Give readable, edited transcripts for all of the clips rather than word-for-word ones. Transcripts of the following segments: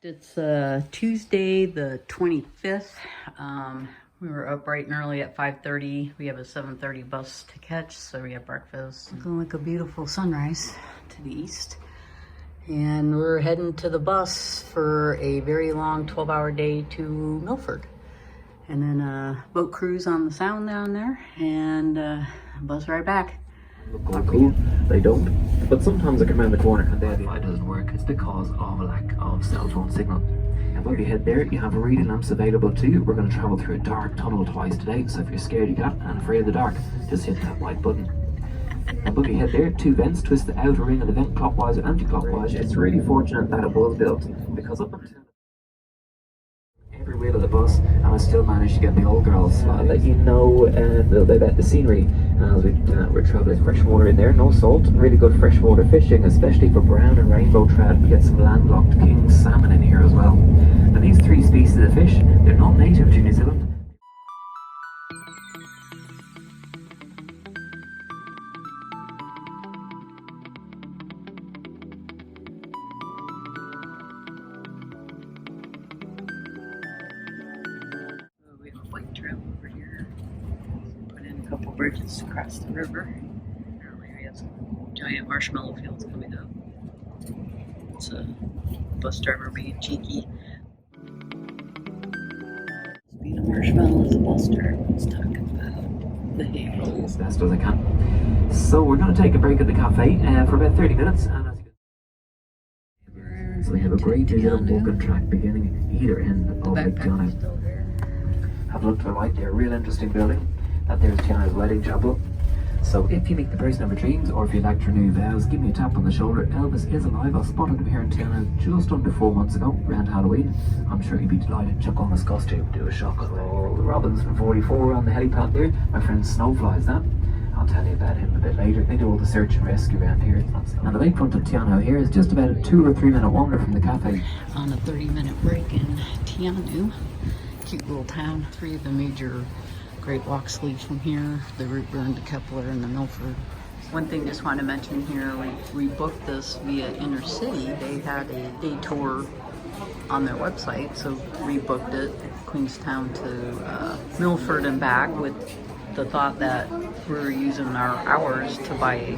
It's Tuesday the 25th. We were up bright and early at 5:30. We have a 7:30 bus to catch, so we have breakfast. Looking like a beautiful sunrise to the east. And we're heading to the bus for a very long 12-hour day to Milford. And then a boat cruise on the Sound down there, and a bus ride back. Look cool, they don't. But sometimes I come around the corner and the Wi-Fi doesn't work. It's because of a lack of cell phone signal. And when you head there, you have reading lamps available to you. We're going to travel through a dark tunnel twice today, so if you're scared you got and afraid of the dark, just hit that white button. And when you head there, two vents twist the outer ring of the vent clockwise or anti-clockwise. It's really fortunate that it was built, because up until every wheel of the bus, and I still managed to get the old girls. I'll let you know a little bit about the scenery as we're travelling. Fresh water in there, no salt, really good freshwater fishing, especially for brown and rainbow trout. We get some landlocked king salmon in here as well. Now these three species of fish, they're not native to New Zealand. Couple bridges to cross the river. Apparently we have some giant marshmallow fields coming up. It's a bus driver being cheeky. Being a marshmallow, the bus driver was talking about the hay as best as I can. So we're going to take a break at the cafe for about 30 minutes. And as you can... So we have a great little walking track beginning at either end of Lake Tiana. Have a look to the right there, real interesting building. That there's Tiana's wedding chapel. So if you meet the person of your dreams, or if you'd like to renew vows, give me a tap on the shoulder. Elvis is alive. I spotted him here in Tiana just under 4 months ago, around Halloween. I'm sure he'd be delighted. Chuck on his costume, do a shock of all the robins from 44 on the helipad there. My friend Snowfly's that. I'll tell you about him a bit later. They do all the search and rescue around here. And the lakefront of Tiana here is just about a 2 or 3 minute wander from the cafe. On a 30-minute break in Tiana, cute little town. 3 of the major great walks lead from here, the Route Burn to Kepler and the Milford. One thing just want to mention here, we booked this via Inner City. They had a day tour on their website, so we booked it, Queenstown to Milford and back, with the thought that we were using our hours to buy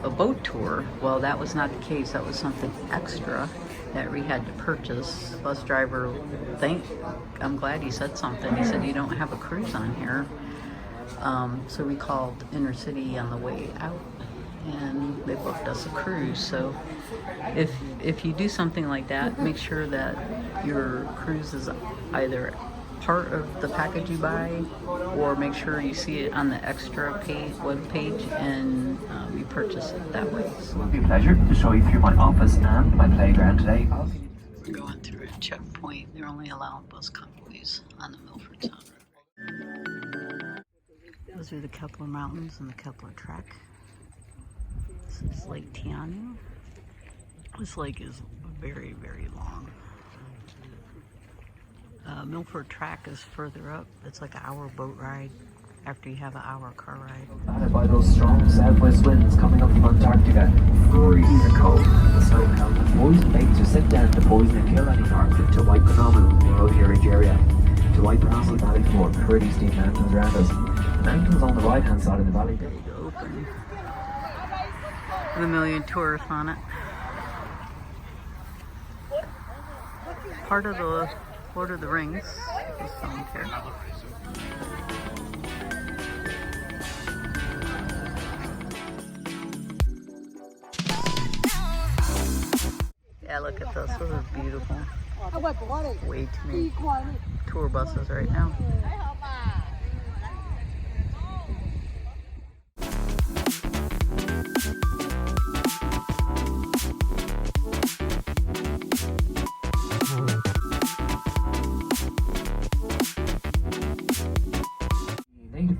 a boat tour. Well, that was not the case. That was something extra that we had to purchase. The bus driver, I'm glad he said something. He said, you don't have a cruise on here. So we called Inner City on the way out, and they booked us a cruise. So if you do something like that, make sure that your cruise is either part of the package you buy, or make sure you see it on the extra web page, and you purchase it that way. So it will be a pleasure to show you through my office and my playground today. We're going through a checkpoint. They're only allowing bus convoys on the Milford Sound River. Those are the Kepler Mountains and the Kepler Track. This is Lake Tiana. This lake is very, very long. Milford Track is further up. It's like an hour boat ride after you have an hour car ride. Battered by those strong southwest winds coming up from Antarctica, freezing cold, the snow melt, and poison baits are sent down to poison and kill any target to White Phenomenal near the ridge area, to White Phenomenal Valley Floor, pretty steep mountains around us. The mountains on the right hand side of the valley. There you go. Open. With a million tourists on it. Part of the Lord of the Rings, if someone cares. Yeah, look at this. This is beautiful. Way too many tour buses right now.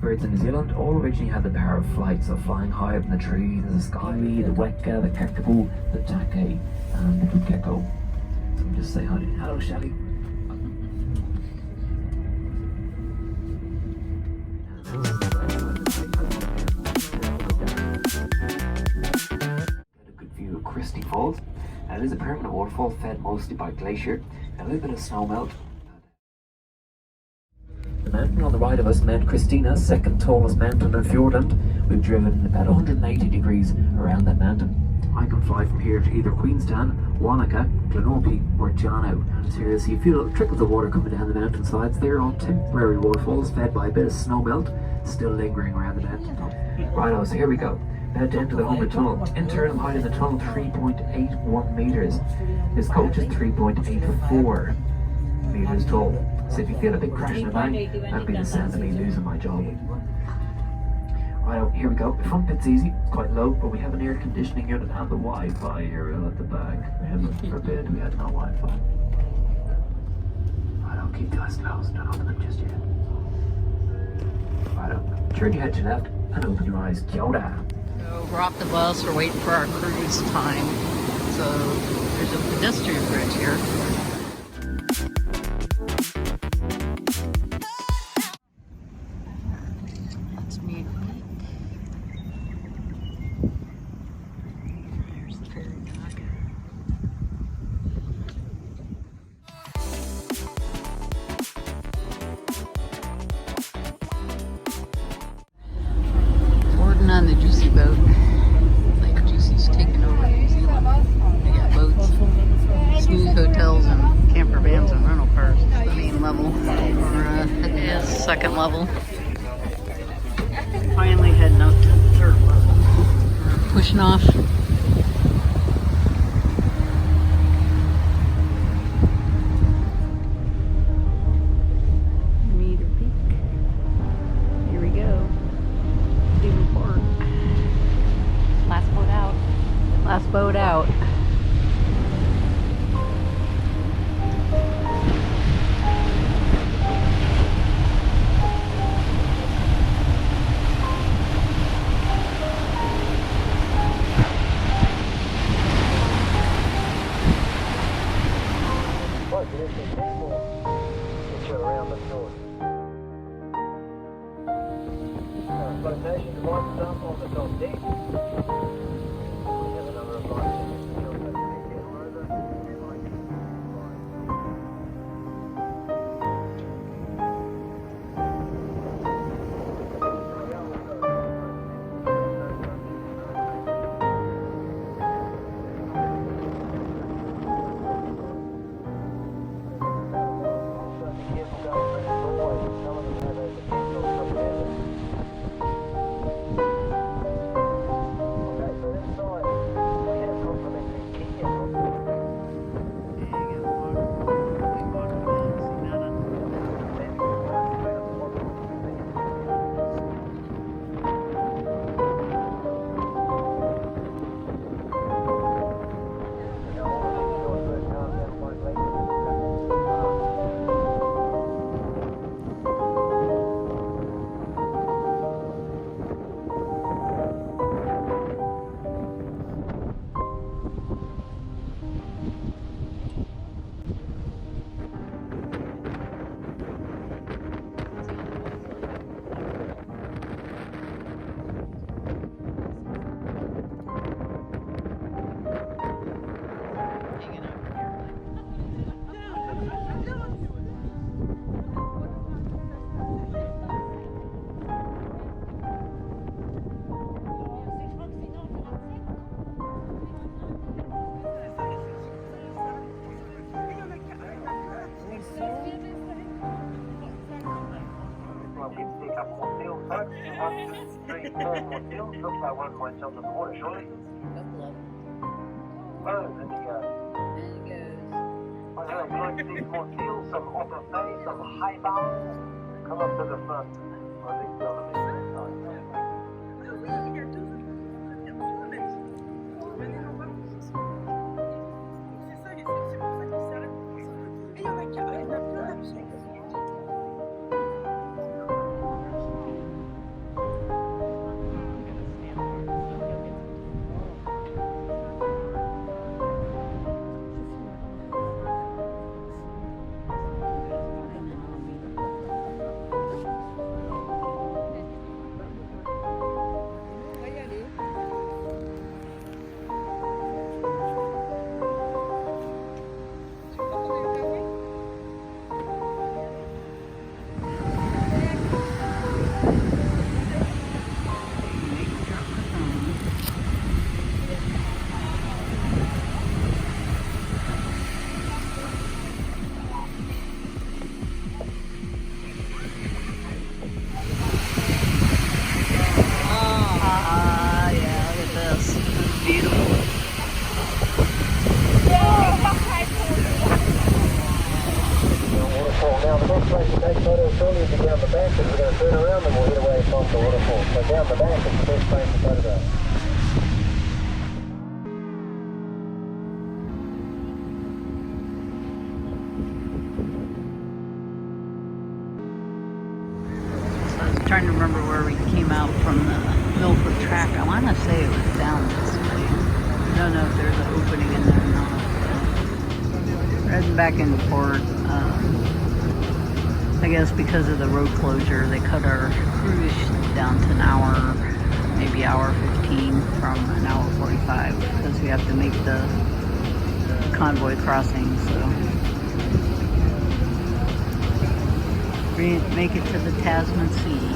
Birds in New Zealand all originally had the power of flight, so flying high up in the trees, the sky, the weka, the kakadu, the take, and the gecko. So we just say hi. Hello, Shelley. Get a good view Christie Falls. Now, it is a permanent waterfall fed mostly by glacier and a little bit of snow melt. The mountain on the right of us, Mount Christina, second tallest mountain in Fjordland. We've driven about 180 degrees around that mountain. I can fly from here to either Queenstown, Wanaka, Glenorchy or Jono. And here you see a few little trickles of water coming down the mountainsides. They're all temporary waterfalls fed by a bit of snow melt still lingering around the mountain. Righto, so here we go. About to enter the Humber Tunnel. Internal height of the tunnel 3.81 metres. This coach is 3.84 metres tall. So if you feel a big crash and a bang, that'll be the sound of me losing my job. Right, here we go. The front bit's easy, it's quite low, but we have an air conditioning unit and the Wi-Fi aerial at the back. Heaven forbid we had no Wi-Fi. Right, I'll keep the eyes closed, don't open them just yet. Right, turn your head to left and open your eyes. Kia ora. So we're off the bus, we're waiting for our cruise time. So there's a pedestrian bridge here. That's me. There's the ferry dock. Boarding on the Juicy boat. Like Juicy's taking over New Zealand. They got boats, smooth hotels, and camper vans and rental cars. It's the main level. We're at the second level. Finally heading up to the third level. We're pushing off. Meter Peak. Here we go. Stephen Port. Last boat out. Last boat out. Looks like one point something in the water, surely. Oh, there you go. There it goes. I have like these more seals, some otter face, some high bounds. Come up to the front. I think they're on the out from the Milford track. I want to say it was down this way. I don't know if there's an opening in there or not. But heading back into port. I guess because of the road closure, they cut our cruise down to an hour, maybe hour 15 from an hour 45 because we have to make the convoy crossing. So we make it to the Tasman Sea.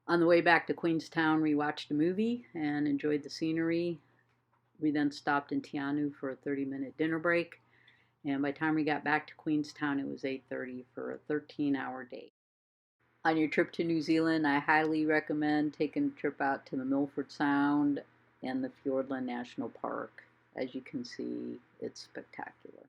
On the way back to Queenstown, we watched a movie and enjoyed the scenery. We then stopped in Tianu for a 30-minute dinner break. And by the time we got back to Queenstown, it was 8:30 for a 13-hour day. On your trip to New Zealand, I highly recommend taking a trip out to the Milford Sound and the Fiordland National Park. As you can see, it's spectacular.